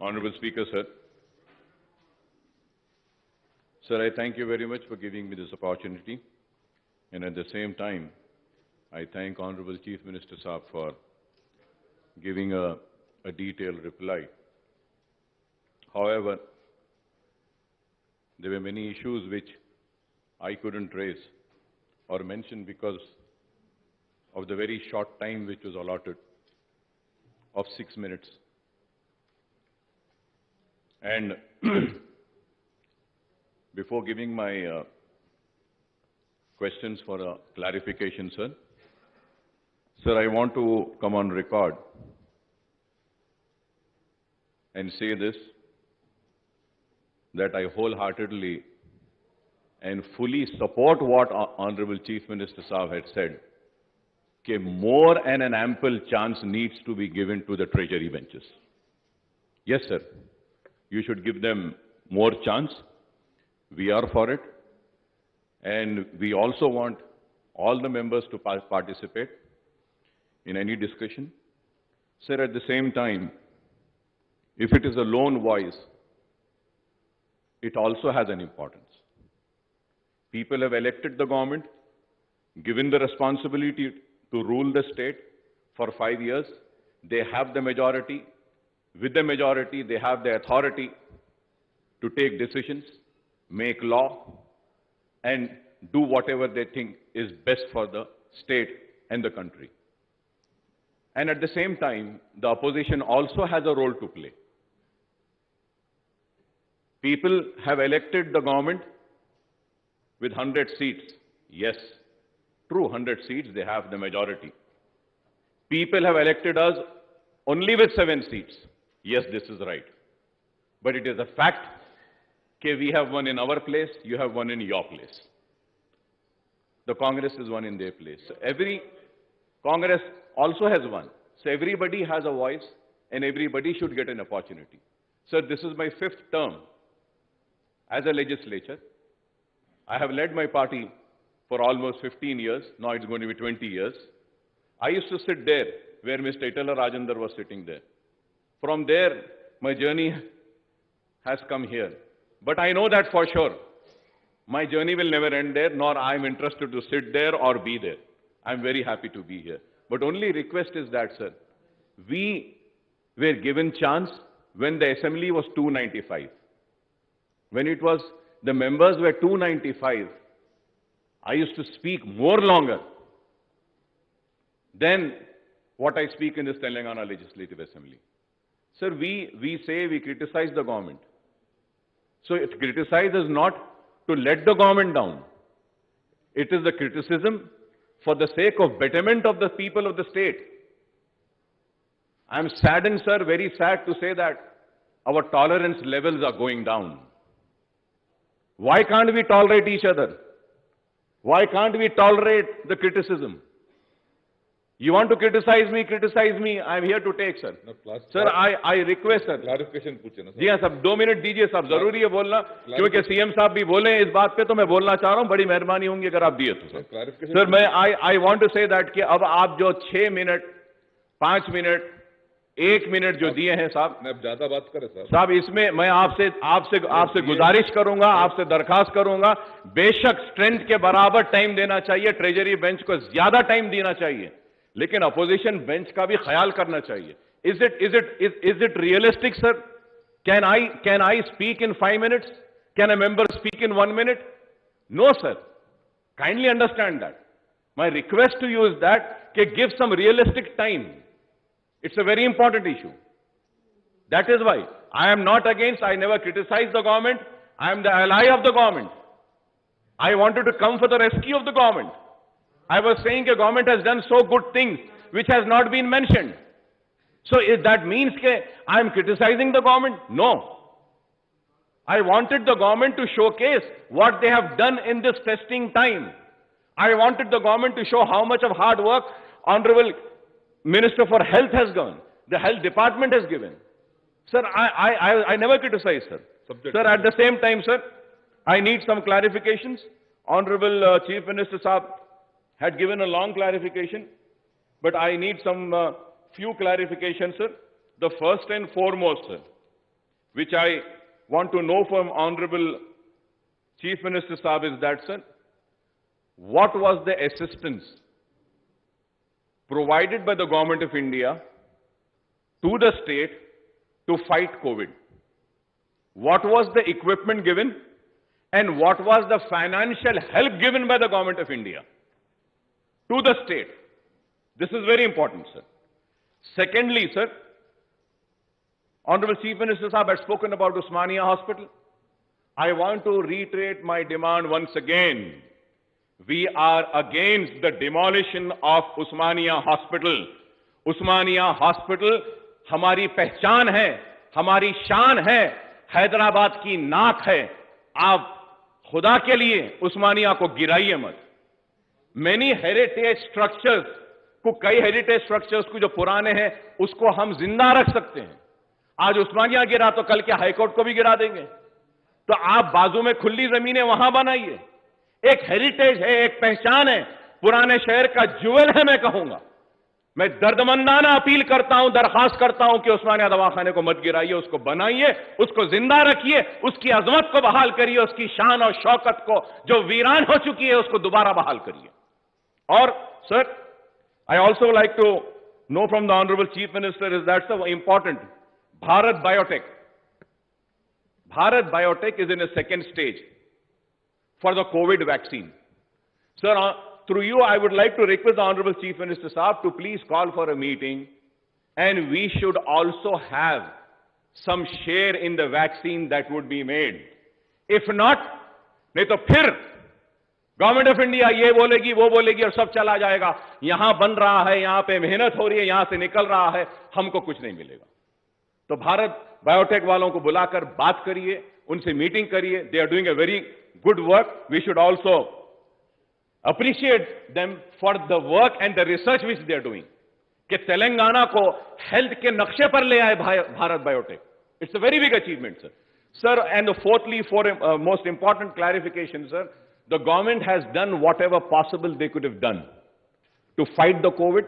Honorable Speaker, sir. Sir, I thank you very much for giving me this opportunity. And at the same time, I thank Honorable Chief Minister Saab for giving a detailed reply. However, there were many issues which I couldn't raise or mention because of the very short time which was allotted of 6 minutes. And before giving my questions for a clarification, sir, I want to come on record and say this, that I wholeheartedly and fully support what Honorable Chief Minister Saab had said, that more and an ample chance needs to be given to the treasury benches. Yes, sir, you should give them more chance. We are for it. And we also want all the members to participate in any discussion. Sir, at the same time, if it is a lone voice, it also has an importance. People have elected the government, given the responsibility to rule the state for 5 years. They have the majority. With the majority, they have the authority to take decisions, make law, and do whatever they think is best for the state and the country. And at the same time, the opposition also has a role to play. People have elected the government with 100 seats. Yes, true, 100 seats, they have the majority. People have elected us only with 7 seats. Yes, this is right. But it is a fact that we have one in our place, you have one in your place. The Congress is one in their place. So every Congress also has one. So everybody has a voice and everybody should get an opportunity. Sir, this is my 5th term as a legislature. I have led my party for almost 15 years. Now it's going to be 20 years. I used to sit there where Mr. Itala Rajendra was sitting there. From there, my journey has come here. But I know that for sure. My journey will never end there, nor I am interested to sit there or be there. I am very happy to be here. But only request is that, sir, we were given chance when the assembly was 295. When it was, the members were 295, I used to speak more longer than what I speak in this Telangana Legislative Assembly. Sir, we say we criticize the government. So it criticizes not to let the government down. It is the criticism for the sake of betterment of the people of the state. I am saddened, sir, very sad to say that our tolerance levels are going down. Why can't we tolerate each other? Why can't we tolerate the criticism? You want to criticize me, I am here to take, sir. Sir, I request, sir. Clarification पूछे ना जी हाँ साहब, 2 minute दीजिए साहब, जरूरी है बोलना, क्योंकि सीएम साहब भी बोले इस बात पे, तो मैं बोलना चाह रहा हूँ, बड़ी मेहरबानी होंगी अगर आप दिए तो सर। सर, मैं I want to say that कि अब आप जो 6 मिनट, 5 मिनट, 1 मिनट जो दिए हैं साहब, मैं अब ज्यादा बात करें साहब, इसमें मैं आपसे गुजारिश करूंगा, आपसे दरखास्त करूंगा, बेशक स्ट्रेंथ के बराबर टाइम देना चाहिए, ट्रेजरी बेंच को ज्यादा टाइम देना चाहिए, लेकिन अपोजिशन बेंच का भी ख्याल करना चाहिए. Is it realistic, sir? Can I speak in 5 minutes? Can a member speak in 1 minute? No, sir. Kindly understand that. My request to you is that give some realistic time. It's a very important issue. That is why I am not against, I never criticize the government. I am the ally of the government. I wanted to come for the rescue of the government. I was saying the government has done so good things which has not been mentioned. So if that means that I am criticizing the government? No. I wanted the government to showcase what they have done in this testing time. I wanted the government to show how much of hard work Honorable Minister for Health has done, the Health Department has given. Sir, I never criticize, sir. Sir, at the same time, sir, I need some clarifications. Honorable Chief Minister Saab had given a long clarification, but I need some few clarifications, sir. The first and foremost, sir, which I want to know from Honorable Chief Minister Saab is that, sir, what was the assistance provided by the Government of India to the state to fight COVID? What was the equipment given and what was the financial help given by the Government of India to the state? This is very important, sir. Secondly, sir, Honorable Chief Minister Saab had spoken about Osmania Hospital. I want to reiterate my demand once again. We are against the demolition of Osmania Hospital. Osmania Hospital हमारी पहचान है, हमारी शान है, हैदराबाद की नाक है. आप खुदा के लिए उस्मानिया को गिराइए मत. Many heritage structures को, कई हेरिटेज स्ट्रक्चर्स को जो पुराने हैं उसको हम जिंदा रख सकते हैं. आज उस्मानिया गिरा तो कल के हाईकोर्ट को भी गिरा देंगे. तो आप बाजू में खुली जमीनें वहां बनाइए. एक हेरिटेज है, एक पहचान है, पुराने शहर का ज्वेल है. मैं कहूंगा, मैं दर्दमंदाना अपील करता हूं, दरखास्त करता हूं कि उस्मानिया दवाखाने को मत गिराइए, उसको बनाइए, उसको जिंदा रखिए, उसकी अजमत को बहाल करिए, उसकी शान और शौकत को जो वीरान हो चुकी है उसको दोबारा बहाल करिए. और sir, I also like to know from the Honorable Chief Minister is that so important. Bharat Biotech. Bharat Biotech is in a second stage for the COVID vaccine. Sir, through you, I would like to request the Honorable Chief Minister Saab to please call for a meeting, and we should also have some share in the vaccine that would be made. If not, नहीं तो फिर government of India ये बोलेगी, वो बोलेगी और सब चला जाएगा. यहां बन रहा है, यहां पे मेहनत हो रही है, यहां से निकल रहा है, हमको कुछ नहीं मिलेगा. तो भारत बायोटेक वालों को बुलाकर बात करिए, उनसे मीटिंग करिए. They are doing a very good work. We should also appreciate them for the work and the research which they are doing. कि तेलंगाना को हेल्थ के नक्शे पर ले आए Bharat Biotech. It's a very big achievement, sir. Sir, and fourthly, for most important clarification, sir, the government has done whatever possible they could have done to fight the COVID,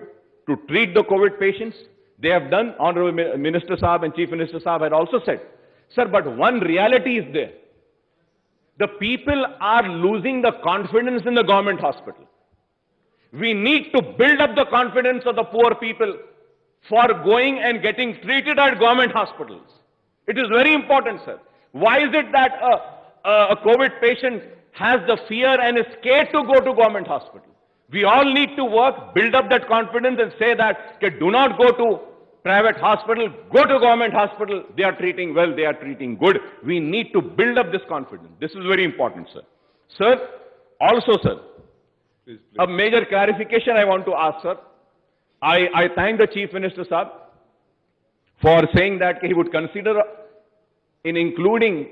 to treat the COVID patients. They have done. Honorable Minister Saab and Chief Minister Saab had also said, sir, but one reality is there. The people are losing the confidence in the government hospital. We need to build up the confidence of the poor people for going and getting treated at government hospitals. It is very important, sir. Why is it that a COVID patient has the fear and is scared to go to government hospital? We all need to work, build up that confidence and say that, okay, do not go to private hospital, go to government hospital. They are treating well, they are treating good. We need to build up this confidence. This is very important, sir. Sir, also, sir, please. A major clarification I want to ask, sir. I thank the Chief Minister, sir, for saying that he would consider in including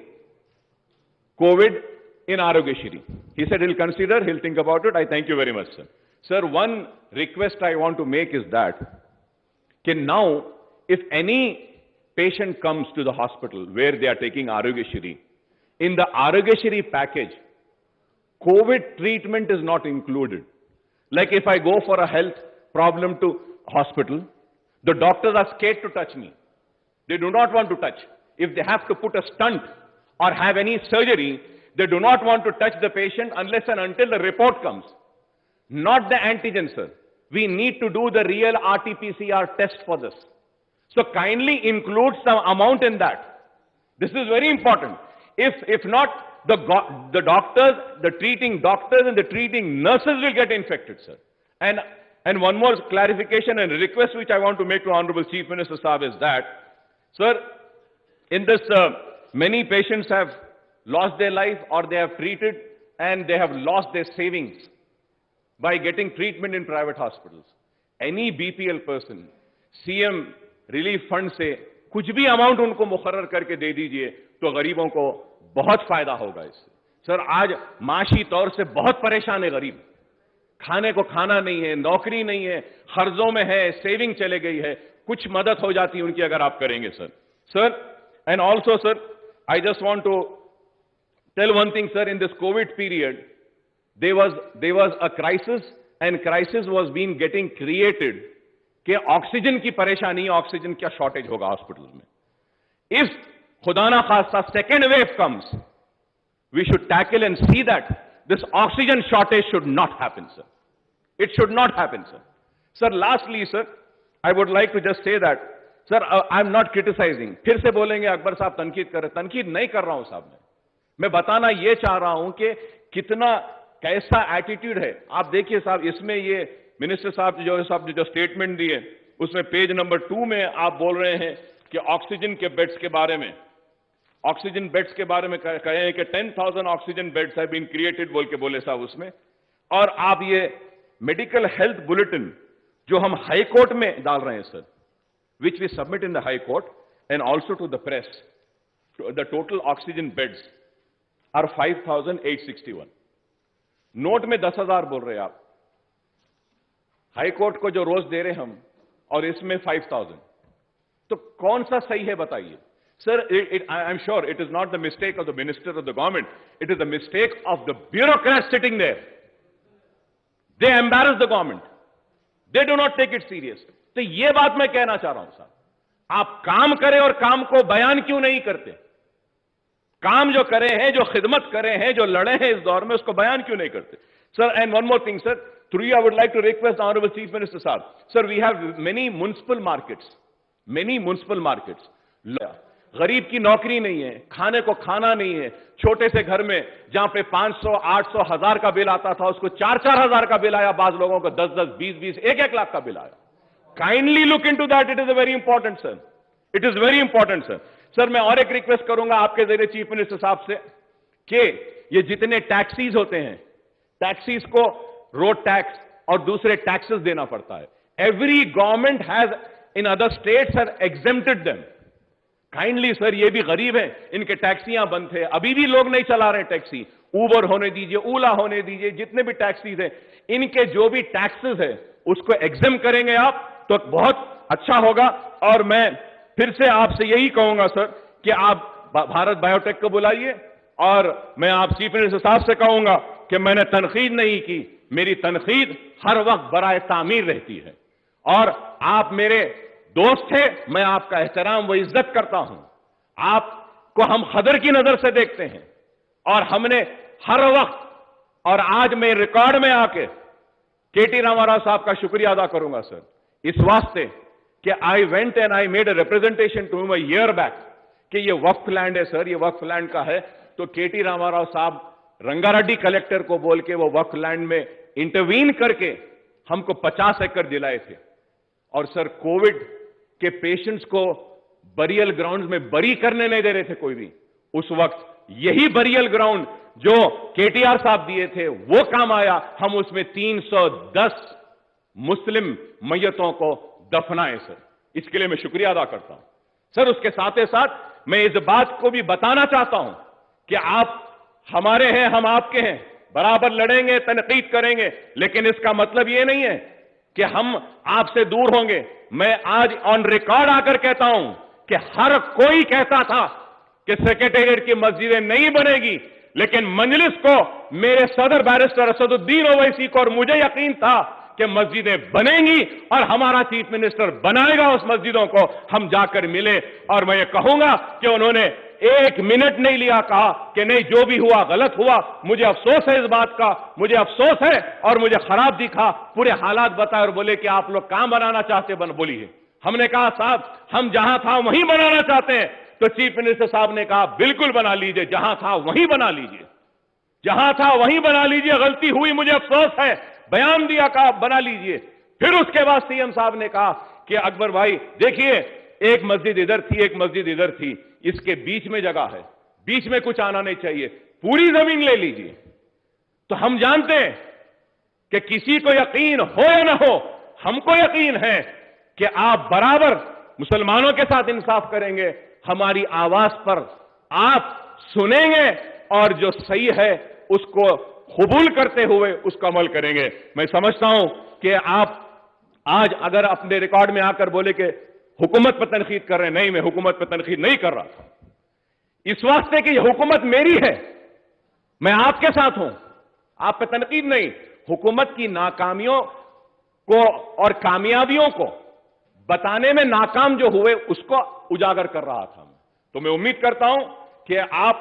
COVID in Arogyashri. He said he'll consider, he'll think about it. I thank you very much, sir. Sir, one request I want to make is that now, if any patient comes to the hospital where they are taking Arogyashri, in the Arogyashri package, COVID treatment is not included. Like if I go for a health problem to hospital, the doctors are scared to touch me. They do not want to touch. If they have to put a stunt or have any surgery, they do not want to touch the patient unless and until the report comes. Not the antigen, sir. We need to do the real RT-PCR test for this. So kindly include some amount in that. This is very important. If not, the doctors, the treating doctors and the treating nurses will get infected, sir. And one more clarification and request which I want to make to Honorable Chief Minister Saab is that, sir, in this, many patients have lost their life or they have treated and they have lost their savings by getting treatment in private hospitals. Any BPL person, CM Relief Fund से कुछ भी amount उनको मुकर्रर करके दे दीजिए तो गरीबों को बहुत फायदा होगा इससे. सर, आज माशी तौर से बहुत परेशान है गरीब. खाने को खाना नहीं है, नौकरी नहीं है, कर्जों में है, सेविंग चले गई है. कुछ मदद हो जाती है उनकी अगर आप करेंगे, sir. Sir, and also, sir, I just want to tell one thing, sir. In this COVID period, there was a crisis, and crisis was being getting created कि ऑक्सीजन की परेशानी, ऑक्सीजन क्या शॉर्टेज होगा हॉस्पिटल में. If खुदा ना खास्ता second wave comes, we should tackle and see that this oxygen shortage should not happen, sir. It should not happen, sir. Sir, lastly, sir, I would like to just say that, sir, I'm not criticizing. फिर से बोलेंगे अकबर साहब तनकीद कर रहे, तनकीद नहीं कर रहा हूं साहब मैं बताना यह चाह रहा हूं कि कितना कैसा एटीट्यूड है। आप देखिए साहब, इसमें ये मिनिस्टर साहब जो स्टेटमेंट दिए उसमें पेज नंबर 2 में आप बोल रहे हैं कि ऑक्सीजन के बेड्स के बारे में, ऑक्सीजन बेड्स के बारे में कहे हैं कि 10,000 oxygen beds have been created बोल के बोले साहब उसमें। और आप ये मेडिकल हेल्थ बुलेटिन जो हम हाई कोर्ट में डाल रहे हैं sir, which we submit in the high court and also to the press, the total oxygen beds are 5,861। Note में 10,000 बोल रहे हैं आप, हाई कोर्ट को जो रोज दे रहे हम और इसमें 5,000, तो कौन सा सही है बताइए sir. I am sure it is not the mistake of the minister of the government, it is the mistake of the bureaucrat sitting there. They embarrass the government, they do not take it serious. तो यह बात मैं कहना चाह रहा हूं साहब, आप काम करें और काम को बयान क्यों नहीं करते? काम जो करे हैं, जो खिदमत करे हैं, जो लड़े हैं इस दौर में, उसको बयान क्यों नहीं करते sir? And one more thing sir, through you I would like to request honourable chief minister साहब, sir we have many municipal markets, गरीब की नौकरी नहीं है, खाने को खाना नहीं है, छोटे से घर में जहां पे 500, 800, 1000 का बिल आता था उसको 4-4 हजार का बिल आया, बाज लोगों को 10-10, 20-20, 1-1 लाख का बिल आया। Kindly look into that, it is very important sir, it is very important sir. Sir मैं और एक रिक्वेस्ट करूंगा आपके जरिए चीफ मिनिस्टर साहब से कि ये जितने टैक्सीज होते हैं, टैक्सीज को रोड टैक्स और दूसरे टैक्सेस देना पड़ता है। Every government has in other states have exempted them. Kindly sir, ये भी गरीब हैं, इनके टैक्सियां बंद थे, अभी भी लोग नहीं चला रहे टैक्सी। उबर होने दीजिए, ओला होने दीजिए, जितने भी टैक्सीज हैं, इनके जो भी टैक्सेस है उसको एग्जेम करेंगे आप तो बहुत अच्छा होगा। और मैं फिर से आपसे यही कहूंगा सर कि आप भारत बायोटेक को बुलाइए, और मैं आप चीफ मिनिस्टर साहब से कहूंगा कि मैंने तनकीद नहीं की, मेरी तनकीद हर वक्त बराए तामीर रहती है। और आप मेरे दोस्त थे, मैं आपका एहतराम व इज्जत करता हूं, आपको हम कदर की नजर से देखते हैं, और हमने हर वक्त, और आज मैं रिकॉर्ड में आके केटी रामाराव साहब का शुक्रिया अदा करूंगा सर, इस वास्ते कि I went and I made a representation to him a year back कि ये वक्फ लैंड है सर, ये वक्फ लैंड का है। तो केटी रामाराव साहब रंगारेड्डी कलेक्टर को बोल के वो वक्फ लैंड में इंटरवीन करके हमको 50 एकड़ दिलाए थे। और सर कोविड के पेशेंट्स को बरियल ग्राउंड में बरी करने नहीं दे रहे थे कोई भी, उस वक्त यही बरियल ग्राउंड जो केटीआर साहब दिए थे वो काम आया। हम उसमें 310 मुस्लिम मैयतों को दफनाए सर, इसके लिए मैं शुक्रिया अदा करता हूं सर। उसके साथ ही साथ मैं इस बात को भी बताना चाहता हूं कि आप हमारे हैं, हम आपके हैं, बराबर लड़ेंगे, तनकीद करेंगे, लेकिन इसका मतलब यह नहीं है कि हम आपसे दूर होंगे। मैं आज ऑन रिकॉर्ड आकर कहता हूं कि हर कोई कहता था कि सेक्रेटेरिएट की मस्जिदें नहीं बनेगी, लेकिन मजलिस को, मेरे सदर बैरिस्टर असदुद्दीन ओवैसी को और मुझे यकीन था कि मस्जिदें बनेंगी और हमारा चीफ मिनिस्टर बनाएगा उस मस्जिदों को। हम जाकर मिले और मैं ये कहूंगा कि उन्होंने 1 मिनट नहीं लिया, कहा कि नहीं जो भी हुआ गलत हुआ, मुझे अफसोस है इस बात का, मुझे अफसोस है और मुझे खराब दिखा, पूरे हालात बताए और बोले कि आप लोग कहां बनाना चाहते बोलिए। हमने कहा साहब हम जहां था वहीं बनाना चाहते हैं। तो चीफ मिनिस्टर साहब ने कहा बिल्कुल बना लीजिए, जहां था वहीं बना लीजिए, जहां था वहीं बना लीजिए, गलती हुई मुझे अफसोस है, बयान दिया, कहा बना लीजिए। फिर उसके बाद सीएम साहब ने कहा कि अकबर भाई देखिए, एक मस्जिद इधर थी, एक मस्जिद इधर थी, इसके बीच में जगह है, बीच में कुछ आना नहीं चाहिए, पूरी जमीन ले लीजिए। तो हम जानते हैं कि किसी को यकीन हो या ना हो, हमको यकीन है कि आप बराबर मुसलमानों के साथ इंसाफ करेंगे, हमारी आवाज पर आप सुनेंगे और जो सही है उसको कबूल करते हुए उसका अमल करेंगे। मैं समझता हूं कि आप आज अगर अपने रिकॉर्ड में आकर बोले कि हुकूमत पर तनकीद कर रहे हैं, नहीं, मैं हुकूमत पर तनकीद नहीं कर रहा था, इस वास्ते कि यह हुकूमत मेरी है, मैं आपके साथ हूं, आप पे तनकीद नहीं। हुकूमत की नाकामियों को और कामयाबियों को बताने में नाकाम जो हुए उसको उजागर कर रहा था। तो मैं उम्मीद करता हूं कि आप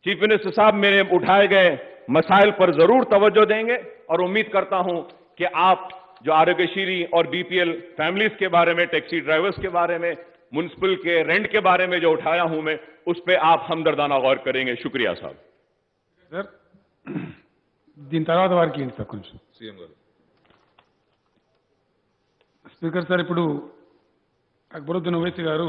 चीफ मिनिस्टर साहब मेरे उठाए गए मसाइल पर जरूर तवज्जो देंगे और उम्मीद करता हूं कि आप जो आरोग्यश्री और बीपीएल फैमिलीज के बारे में, टैक्सी ड्राइवर्स के बारे में, म्युनिसिपल के रेंट के बारे में जो उठाया हूं मैं, उस पर आप हमदर्दाना गौर करेंगे। शुक्रिया साहब। సార్ దీని తర్వాత వారికి ఏంటి సార్ కొంచెం సీఎం గారు. స్పీకర్ సార్ ఇప్పుడు అక్బరుద్దీన్ ఓవైసీ గారు